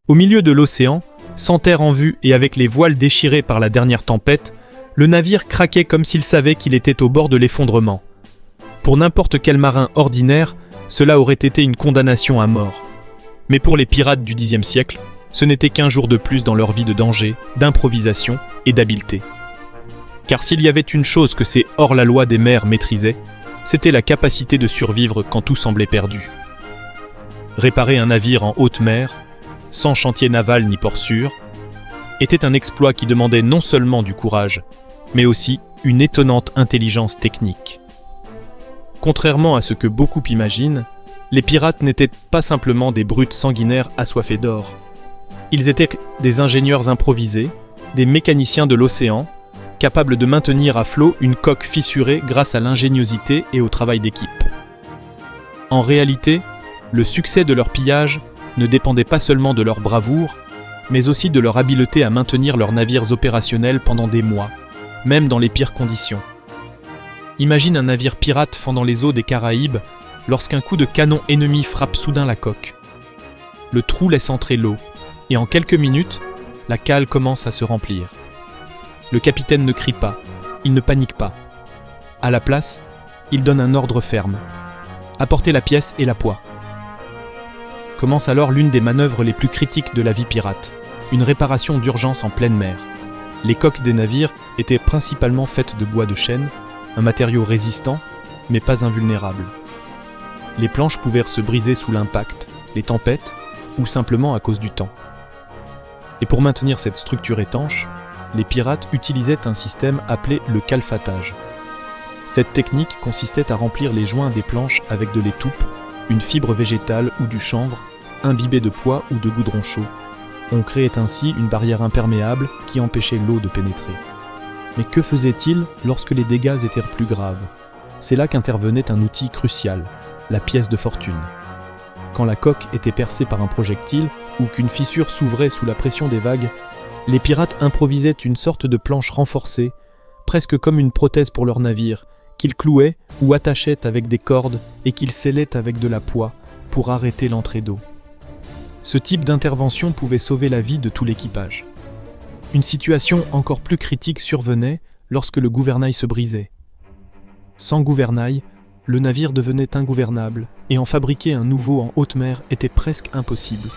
Au milieu de l'océan, sans terre en vue et avec les voiles déchirées par la dernière tempête, le navire craquait comme s'il savait qu'il était au bord de l'effondrement. Pour n'importe quel marin ordinaire, cela aurait été une condamnation à mort. Mais pour les pirates du Xe siècle, ce n'était qu'un jour de plus dans leur vie de danger, d'improvisation et d'habileté. Car s'il y avait une chose que ces hors-la-loi des mers maîtrisaient, c'était la capacité de survivre quand tout semblait perdu. Réparer un navire en haute mer, sans chantier naval ni port sûr, était un exploit qui demandait non seulement du courage, mais aussi une étonnante intelligence technique. Contrairement à ce que beaucoup imaginent, les pirates n'étaient pas simplement des brutes sanguinaires assoiffés d'or. Ils étaient des ingénieurs improvisés, des mécaniciens de l'océan, capables de maintenir à flot une coque fissurée grâce à l'ingéniosité et au travail d'équipe. En réalité, le succès de leur pillage ne dépendait pas seulement de leur bravoure, mais aussi de leur habileté à maintenir leurs navires opérationnels pendant des mois, même dans les pires conditions. Imagine un navire pirate fendant les eaux des Caraïbes lorsqu'un coup de canon ennemi frappe soudain la coque. Le trou laisse entrer l'eau, et en quelques minutes, la cale commence à se remplir. Le capitaine ne crie pas, il ne panique pas. À la place, il donne un ordre ferme. Apportez la pièce et la poix. Commence alors l'une des manœuvres les plus critiques de la vie pirate, une réparation d'urgence en pleine mer. Les coques des navires étaient principalement faites de bois de chêne, un matériau résistant, mais pas invulnérable. Les planches pouvaient se briser sous l'impact, les tempêtes, ou simplement à cause du temps. Et pour maintenir cette structure étanche, les pirates utilisaient un système appelé le calfatage. Cette technique consistait à remplir les joints des planches avec de l'étoupe, une fibre végétale ou du chanvre, imbibée de pois ou de goudron chaud. On créait ainsi une barrière imperméable qui empêchait l'eau de pénétrer. Mais que faisait-il lorsque les dégâts étaient plus graves ? C'est là qu'intervenait un outil crucial, la pièce de fortune. Quand la coque était percée par un projectile ou qu'une fissure s'ouvrait sous la pression des vagues, les pirates improvisaient une sorte de planche renforcée, presque comme une prothèse pour leur navire, qu'ils clouaient ou attachaient avec des cordes et qu'ils scellaient avec de la poix pour arrêter l'entrée d'eau. Ce type d'intervention pouvait sauver la vie de tout l'équipage. Une situation encore plus critique survenait lorsque le gouvernail se brisait. Sans gouvernail, le navire devenait ingouvernable et en fabriquer un nouveau en haute mer était presque impossible.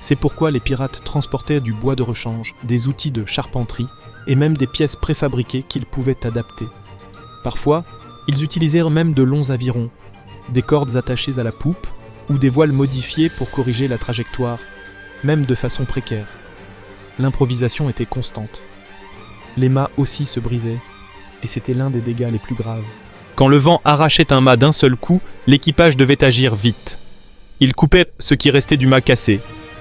C'est pourquoi les pirates transportaient du bois de rechange, des outils de charpenterie et même des pièces préfabriquées qu'ils pouvaient adapter. Parfois, ils utilisèrent même de longs avirons, des cordes attachées à la poupe ou des voiles modifiées pour corriger la trajectoire, même de façon précaire. L'improvisation était constante. Les mâts aussi se brisaient, et c'était l'un des dégâts les plus graves. Quand le vent arrachait un mât d'un seul coup, l'équipage devait agir vite. Il coupait ce qui restait du mât cassé,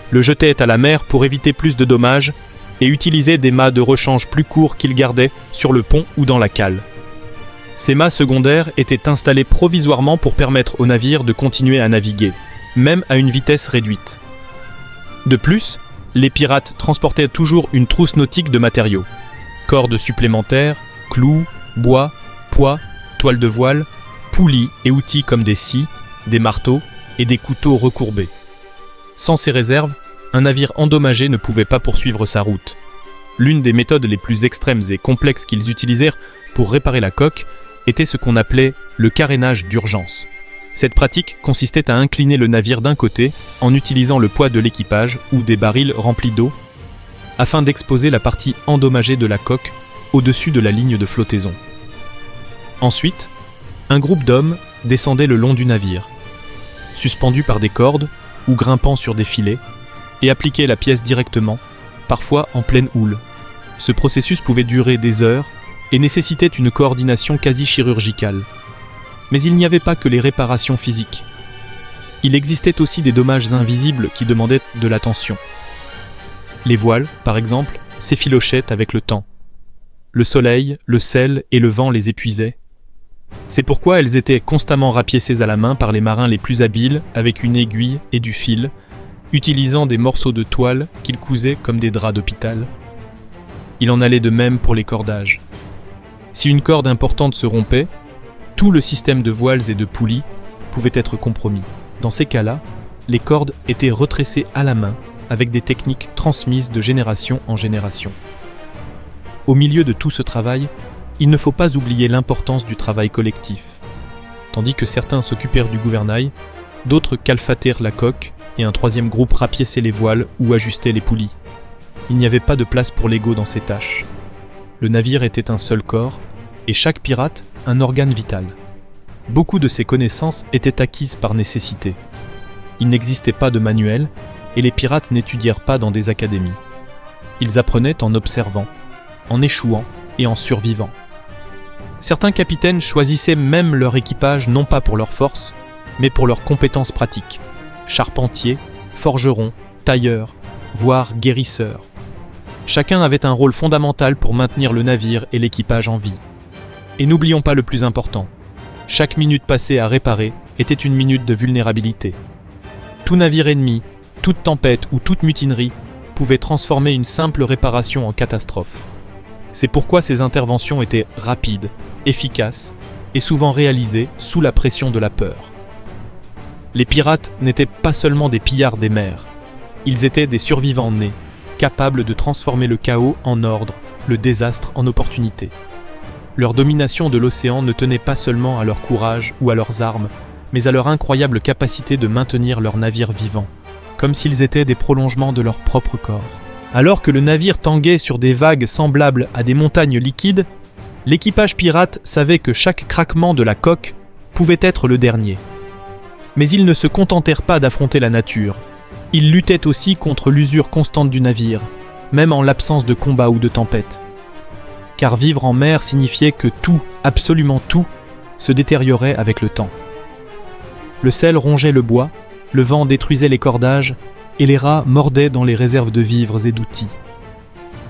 le jetait à la mer pour éviter plus de dommages, et utilisait des mâts de rechange plus courts qu'il gardait sur le pont ou dans la cale. Ces mâts secondaires étaient installés provisoirement pour permettre au navire de continuer à naviguer, même à une vitesse réduite. De plus, les pirates transportaient toujours une trousse nautique de matériaux. Cordes supplémentaires, clous, bois, pois, toiles de voile, poulies et outils comme des scies, des marteaux et des couteaux recourbés. Sans ces réserves, un navire endommagé ne pouvait pas poursuivre sa route. L'une des méthodes les plus extrêmes et complexes qu'ils utilisèrent pour réparer la coque était ce qu'on appelait le carénage d'urgence. Cette pratique consistait à incliner le navire d'un côté en utilisant le poids de l'équipage ou des barils remplis d'eau afin d'exposer la partie endommagée de la coque au-dessus de la ligne de flottaison. Ensuite, un groupe d'hommes descendait le long du navire, suspendus par des cordes ou grimpant sur des filets, et appliquait la pièce directement, parfois en pleine houle. Ce processus pouvait durer des heures et nécessitait une coordination quasi chirurgicale. Mais il n'y avait pas que les réparations physiques. Il existait aussi des dommages invisibles qui demandaient de l'attention. Les voiles, par exemple, s'effilochaient avec le temps. Le soleil, le sel et le vent les épuisaient. C'est pourquoi elles étaient constamment rapiécées à la main par les marins les plus habiles avec une aiguille et du fil, utilisant des morceaux de toile qu'ils cousaient comme des draps d'hôpital. Il en allait de même pour les cordages. Si une corde importante se rompait, tout le système de voiles et de poulies pouvait être compromis. Dans ces cas-là, les cordes étaient retressées à la main avec des techniques transmises de génération en génération. Au milieu de tout ce travail, il ne faut pas oublier l'importance du travail collectif. Tandis que certains s'occupèrent du gouvernail, d'autres calfatèrent la coque et un troisième groupe rapiéçait les voiles ou ajustait les poulies. Il n'y avait pas de place pour l'ego dans ces tâches. Le navire était un seul corps, et chaque pirate un organe vital. Beaucoup de ces connaissances étaient acquises par nécessité. Il n'existait pas de manuel, et les pirates n'étudièrent pas dans des académies. Ils apprenaient en observant, en échouant et en survivant. Certains capitaines choisissaient même leur équipage non pas pour leur force, mais pour leurs compétences pratiques. Charpentiers, forgerons, tailleurs, voire guérisseurs. Chacun avait un rôle fondamental pour maintenir le navire et l'équipage en vie. Et n'oublions pas le plus important. Chaque minute passée à réparer était une minute de vulnérabilité. Tout navire ennemi, toute tempête ou toute mutinerie pouvait transformer une simple réparation en catastrophe. C'est pourquoi ces interventions étaient rapides, efficaces et souvent réalisées sous la pression de la peur. Les pirates n'étaient pas seulement des pillards des mers, ils étaient des survivants nés, capables de transformer le chaos en ordre, le désastre en opportunité. Leur domination de l'océan ne tenait pas seulement à leur courage ou à leurs armes, mais à leur incroyable capacité de maintenir leur navire vivant, comme s'ils étaient des prolongements de leur propre corps. Alors que le navire tanguait sur des vagues semblables à des montagnes liquides, l'équipage pirate savait que chaque craquement de la coque pouvait être le dernier. Mais ils ne se contentèrent pas d'affronter la nature. Ils luttaient aussi contre l'usure constante du navire, même en l'absence de combat ou de tempête. Car vivre en mer signifiait que tout, absolument tout, se détériorait avec le temps. Le sel rongeait le bois, le vent détruisait les cordages, et les rats mordaient dans les réserves de vivres et d'outils.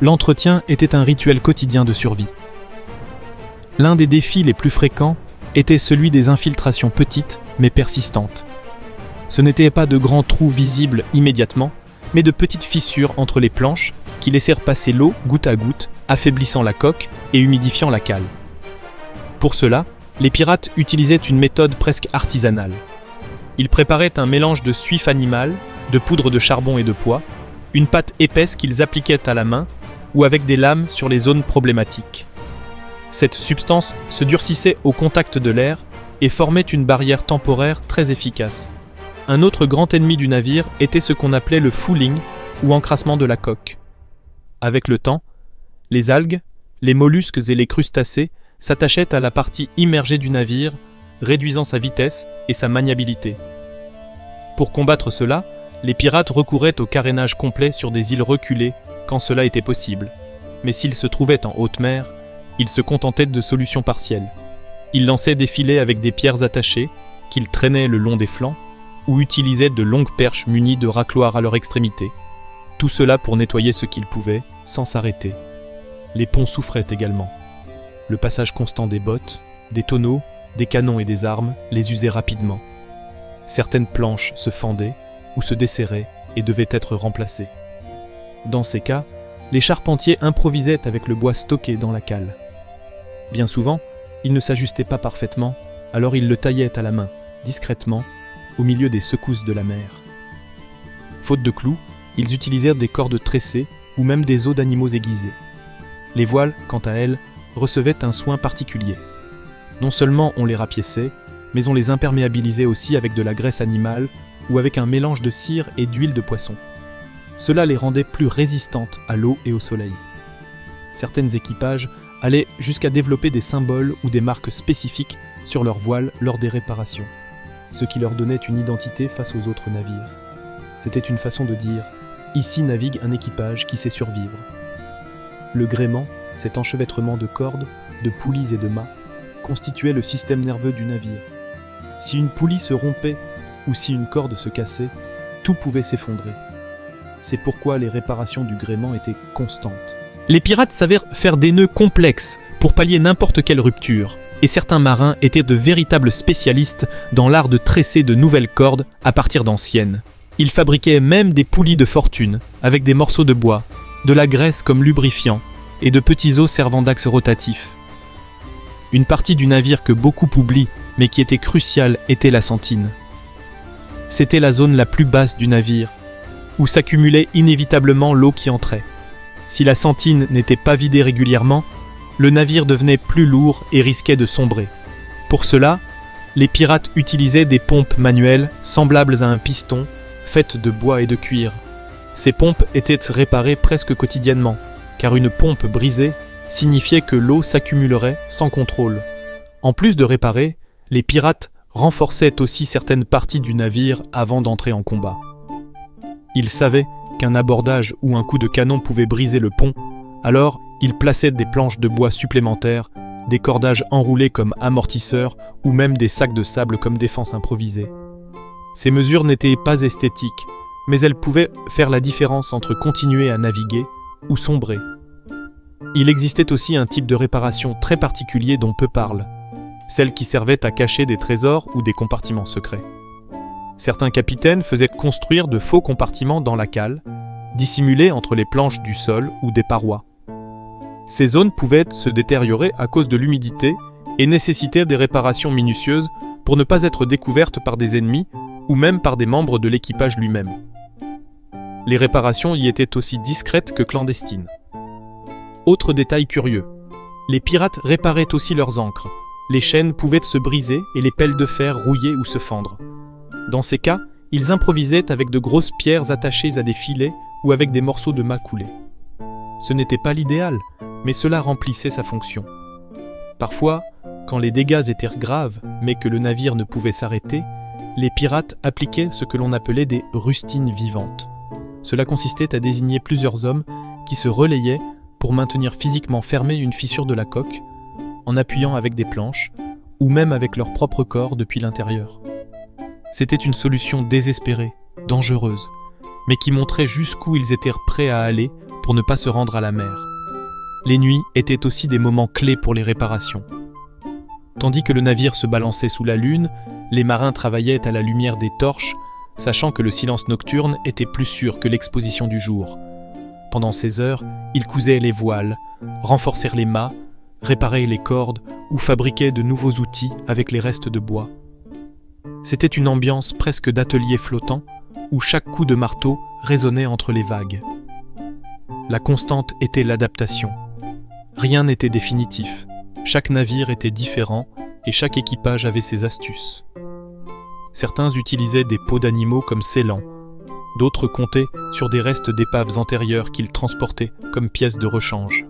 L'entretien était un rituel quotidien de survie. L'un des défis les plus fréquents était celui des infiltrations petites mais persistantes. Ce n'étaient pas de grands trous visibles immédiatement, mais de petites fissures entre les planches qui laissèrent passer l'eau goutte à goutte, affaiblissant la coque et humidifiant la cale. Pour cela, les pirates utilisaient une méthode presque artisanale. Ils préparaient un mélange de suif animale, de poudre de charbon et de pois, une pâte épaisse qu'ils appliquaient à la main ou avec des lames sur les zones problématiques. Cette substance se durcissait au contact de l'air et formait une barrière temporaire très efficace. Un autre grand ennemi du navire était ce qu'on appelait le fouling ou encrassement de la coque. Avec le temps, les algues, les mollusques et les crustacés s'attachaient à la partie immergée du navire, réduisant sa vitesse et sa maniabilité. Pour combattre cela, les pirates recouraient au carénage complet sur des îles reculées quand cela était possible. Mais s'ils se trouvaient en haute mer, ils se contentaient de solutions partielles. Ils lançaient des filets avec des pierres attachées, qu'ils traînaient le long des flancs, ou utilisaient de longues perches munies de racloirs à leur extrémité. Tout cela pour nettoyer ce qu'ils pouvaient, sans s'arrêter. Les ponts souffraient également. Le passage constant des bottes, des tonneaux, des canons et des armes les usait rapidement. Certaines planches se fendaient ou se desserraient et devaient être remplacées. Dans ces cas, les charpentiers improvisaient avec le bois stocké dans la cale. Bien souvent, il ne s'ajustait pas parfaitement, alors ils le taillaient à la main, discrètement, au milieu des secousses de la mer. Faute de clous, ils utilisèrent des cordes tressées ou même des os d'animaux aiguisés. Les voiles, quant à elles, recevaient un soin particulier. Non seulement on les rapiéçait, mais on les imperméabilisait aussi avec de la graisse animale ou avec un mélange de cire et d'huile de poisson. Cela les rendait plus résistantes à l'eau et au soleil. Certains équipages allaient jusqu'à développer des symboles ou des marques spécifiques sur leurs voiles lors des réparations, ce qui leur donnait une identité face aux autres navires. C'était une façon de dire « Ici navigue un équipage qui sait survivre ». Le gréement, cet enchevêtrement de cordes, de poulies et de mâts, constituait le système nerveux du navire. Si une poulie se rompait ou si une corde se cassait, tout pouvait s'effondrer. C'est pourquoi les réparations du gréement étaient constantes. Les pirates savaient faire des nœuds complexes pour pallier n'importe quelle rupture, et certains marins étaient de véritables spécialistes dans l'art de tresser de nouvelles cordes à partir d'anciennes. Ils fabriquaient même des poulies de fortune, avec des morceaux de bois, de la graisse comme lubrifiant, et de petits os servant d'axe rotatif. Une partie du navire que beaucoup oublient, mais qui était cruciale, était la sentine. C'était la zone la plus basse du navire, où s'accumulait inévitablement l'eau qui entrait. Si la sentine n'était pas vidée régulièrement, le navire devenait plus lourd et risquait de sombrer. Pour cela, les pirates utilisaient des pompes manuelles semblables à un piston, faites de bois et de cuir. Ces pompes étaient réparées presque quotidiennement, car une pompe brisée signifiait que l'eau s'accumulerait sans contrôle. En plus de réparer, les pirates renforçaient aussi certaines parties du navire avant d'entrer en combat. Ils savaient qu'un abordage ou un coup de canon pouvait briser le pont, alors ils plaçaient des planches de bois supplémentaires, des cordages enroulés comme amortisseurs ou même des sacs de sable comme défense improvisée. Ces mesures n'étaient pas esthétiques, mais elles pouvaient faire la différence entre continuer à naviguer ou sombrer. Il existait aussi un type de réparation très particulier dont peu parlent, celle qui servait à cacher des trésors ou des compartiments secrets. Certains capitaines faisaient construire de faux compartiments dans la cale, dissimulés entre les planches du sol ou des parois. Ces zones pouvaient se détériorer à cause de l'humidité et nécessitaient des réparations minutieuses pour ne pas être découvertes par des ennemis ou même par des membres de l'équipage lui-même. Les réparations y étaient aussi discrètes que clandestines. Autre détail curieux, les pirates réparaient aussi leurs ancres. Les chaînes pouvaient se briser et les pelles de fer rouiller ou se fendre. Dans ces cas, ils improvisaient avec de grosses pierres attachées à des filets ou avec des morceaux de mât coulés. Ce n'était pas l'idéal, mais cela remplissait sa fonction. Parfois, quand les dégâts étaient graves, mais que le navire ne pouvait s'arrêter, les pirates appliquaient ce que l'on appelait des rustines vivantes. Cela consistait à désigner plusieurs hommes qui se relayaient pour maintenir physiquement fermée une fissure de la coque, en appuyant avec des planches, ou même avec leur propre corps depuis l'intérieur. C'était une solution désespérée, dangereuse, mais qui montrait jusqu'où ils étaient prêts à aller pour ne pas se rendre à la mer. Les nuits étaient aussi des moments clés pour les réparations. Tandis que le navire se balançait sous la lune, les marins travaillaient à la lumière des torches, sachant que le silence nocturne était plus sûr que l'exposition du jour. Pendant ces heures, ils cousaient les voiles, renforcèrent les mâts, réparaient les cordes ou fabriquaient de nouveaux outils avec les restes de bois. C'était une ambiance presque d'atelier flottant, où chaque coup de marteau résonnait entre les vagues. La constante était l'adaptation. Rien n'était définitif. Chaque navire était différent et chaque équipage avait ses astuces. Certains utilisaient des peaux d'animaux comme scellants. D'autres comptaient sur des restes d'épaves antérieures qu'ils transportaient comme pièces de rechange.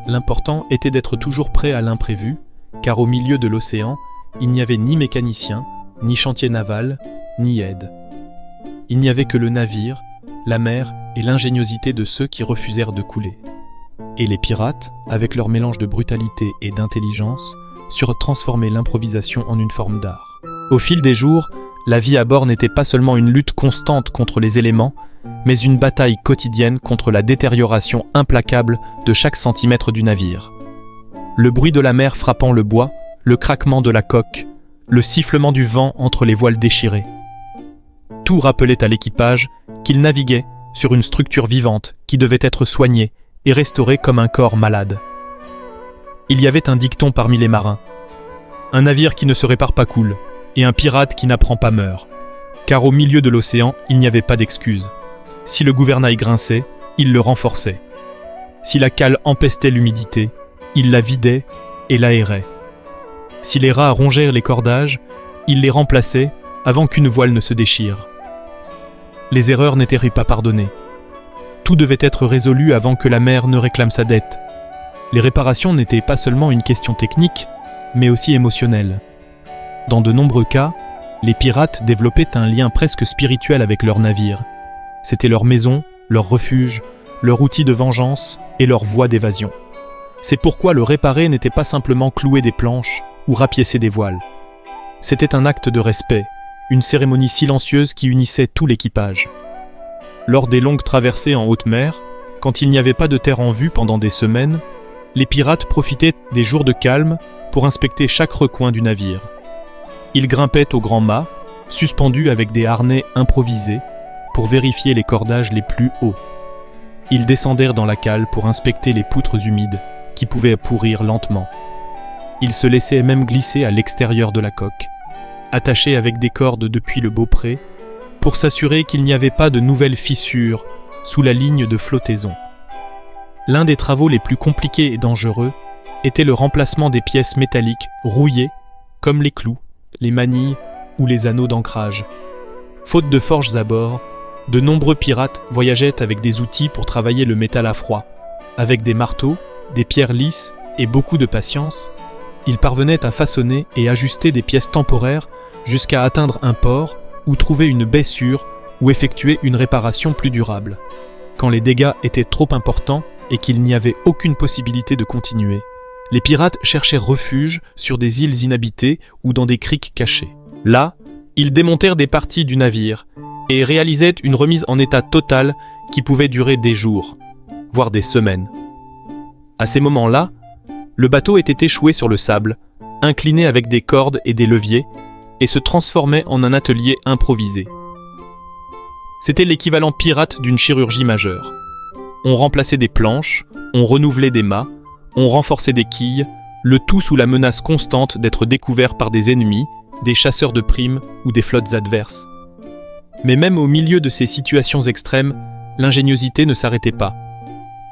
L'important était d'être toujours prêt à l'imprévu, car au milieu de l'océan, il n'y avait ni mécanicien, ni chantier naval, ni aide. Il n'y avait que le navire, la mer et l'ingéniosité de ceux qui refusèrent de couler. Et les pirates, avec leur mélange de brutalité et d'intelligence, surent transformer l'improvisation en une forme d'art. Au fil des jours, la vie à bord n'était pas seulement une lutte constante contre les éléments, mais une bataille quotidienne contre la détérioration implacable de chaque centimètre du navire. Le bruit de la mer frappant le bois, le craquement de la coque, le sifflement du vent entre les voiles déchirées. Tout rappelait à l'équipage qu'il naviguait sur une structure vivante qui devait être soignée et restaurée comme un corps malade. Il y avait un dicton parmi les marins. Un navire qui ne se répare pas coule, et un pirate qui n'apprend pas meurt. Car au milieu de l'océan, il n'y avait pas d'excuse. Si le gouvernail grinçait, il le renforçait. Si la cale empestait l'humidité, il la vidait et l'aérait. Si les rats rongeaient les cordages, il les remplaçait avant qu'une voile ne se déchire. Les erreurs n'étaient pas pardonnées. Tout devait être résolu avant que la mer ne réclame sa dette. Les réparations n'étaient pas seulement une question technique, mais aussi émotionnelle. Dans de nombreux cas, les pirates développaient un lien presque spirituel avec leur navire. C'était leur maison, leur refuge, leur outil de vengeance et leur voie d'évasion. C'est pourquoi le réparer n'était pas simplement clouer des planches ou rapiécer des voiles. C'était un acte de respect, une cérémonie silencieuse qui unissait tout l'équipage. Lors des longues traversées en haute mer, quand il n'y avait pas de terre en vue pendant des semaines, les pirates profitaient des jours de calme pour inspecter chaque recoin du navire. Ils grimpaient au grand mât, suspendus avec des harnais improvisés, pour vérifier les cordages les plus hauts. Ils descendèrent dans la cale pour inspecter les poutres humides, qui pouvaient pourrir lentement. Ils se laissaient même glisser à l'extérieur de la coque, attachés avec des cordes depuis le beaupré, pour s'assurer qu'il n'y avait pas de nouvelles fissures sous la ligne de flottaison. L'un des travaux les plus compliqués et dangereux était le remplacement des pièces métalliques rouillées, comme les clous, les manilles ou les anneaux d'ancrage. Faute de forges à bord, de nombreux pirates voyageaient avec des outils pour travailler le métal à froid. Avec des marteaux, des pierres lisses et beaucoup de patience, ils parvenaient à façonner et ajuster des pièces temporaires jusqu'à atteindre un port ou trouver une baie sûre ou effectuer une réparation plus durable. Quand les dégâts étaient trop importants et qu'il n'y avait aucune possibilité de continuer, les pirates cherchaient refuge sur des îles inhabitées ou dans des criques cachées. Là, ils démontèrent des parties du navire et réalisaient une remise en état totale qui pouvait durer des jours, voire des semaines. À ces moments-là, le bateau était échoué sur le sable, incliné avec des cordes et des leviers, et se transformait en un atelier improvisé. C'était l'équivalent pirate d'une chirurgie majeure. On remplaçait des planches, on renouvelait des mâts, on renforçait des quilles, le tout sous la menace constante d'être découvert par des ennemis, des chasseurs de primes ou des flottes adverses. Mais même au milieu de ces situations extrêmes, l'ingéniosité ne s'arrêtait pas.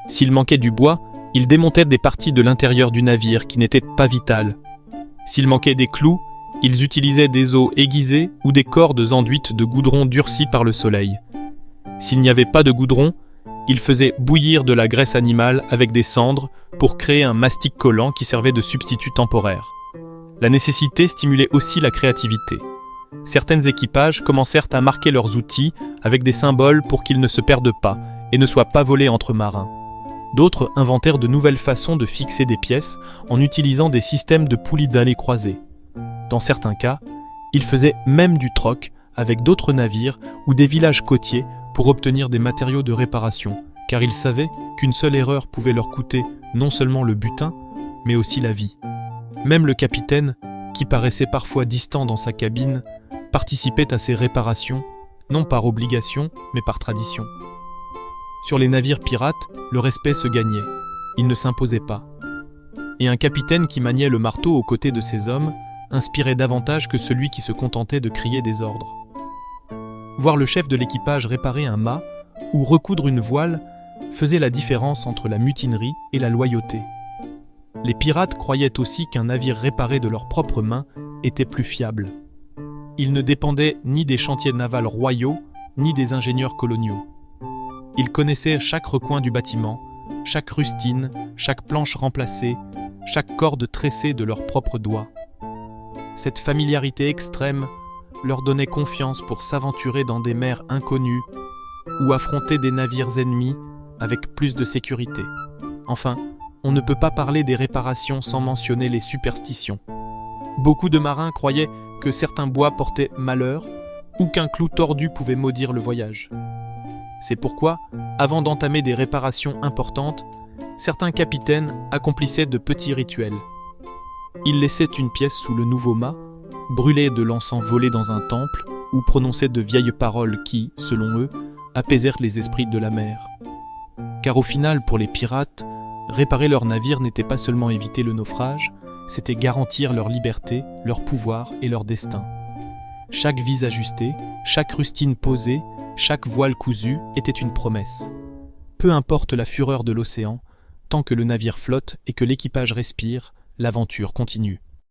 S'il manquait du bois, ils démontaient des parties de l'intérieur du navire qui n'étaient pas vitales. S'il manquait des clous, ils utilisaient des os aiguisés ou des cordes enduites de goudron durci par le soleil. S'il n'y avait pas de goudron, ils faisaient bouillir de la graisse animale avec des cendres pour créer un mastic collant qui servait de substitut temporaire. La nécessité stimulait aussi la créativité. Certains équipages commencèrent à marquer leurs outils avec des symboles pour qu'ils ne se perdent pas et ne soient pas volés entre marins. D'autres inventèrent de nouvelles façons de fixer des pièces en utilisant des systèmes de poulies dallées croisées. Dans certains cas, ils faisaient même du troc avec d'autres navires ou des villages côtiers pour obtenir des matériaux de réparation, car ils savaient qu'une seule erreur pouvait leur coûter non seulement le butin, mais aussi la vie. Même le capitaine, qui paraissait parfois distant dans sa cabine, participait à ces réparations, non par obligation, mais par tradition. Sur les navires pirates, le respect se gagnait, il ne s'imposait pas. Et un capitaine qui maniait le marteau aux côtés de ses hommes inspirait davantage que celui qui se contentait de crier des ordres. Voir le chef de l'équipage réparer un mât ou recoudre une voile faisait la différence entre la mutinerie et la loyauté. Les pirates croyaient aussi qu'un navire réparé de leurs propres mains était plus fiable. Ils ne dépendaient ni des chantiers navals royaux, ni des ingénieurs coloniaux. Ils connaissaient chaque recoin du bâtiment, chaque rustine, chaque planche remplacée, chaque corde tressée de leurs propres doigts. Cette familiarité extrême leur donnait confiance pour s'aventurer dans des mers inconnues ou affronter des navires ennemis avec plus de sécurité. Enfin, on ne peut pas parler des réparations sans mentionner les superstitions. Beaucoup de marins croyaient que certains bois portaient malheur ou qu'un clou tordu pouvait maudire le voyage. C'est pourquoi, avant d'entamer des réparations importantes, certains capitaines accomplissaient de petits rituels. Ils laissaient une pièce sous le nouveau mât, brûlaient de l'encens volé dans un temple ou prononçaient de vieilles paroles qui, selon eux, apaisèrent les esprits de la mer. Car au final, pour les pirates, réparer leur navire n'était pas seulement éviter le naufrage, c'était garantir leur liberté, leur pouvoir et leur destin. Chaque vis ajustée, chaque rustine posée, chaque voile cousue était une promesse. Peu importe la fureur de l'océan, tant que le navire flotte et que l'équipage respire, l'aventure continue.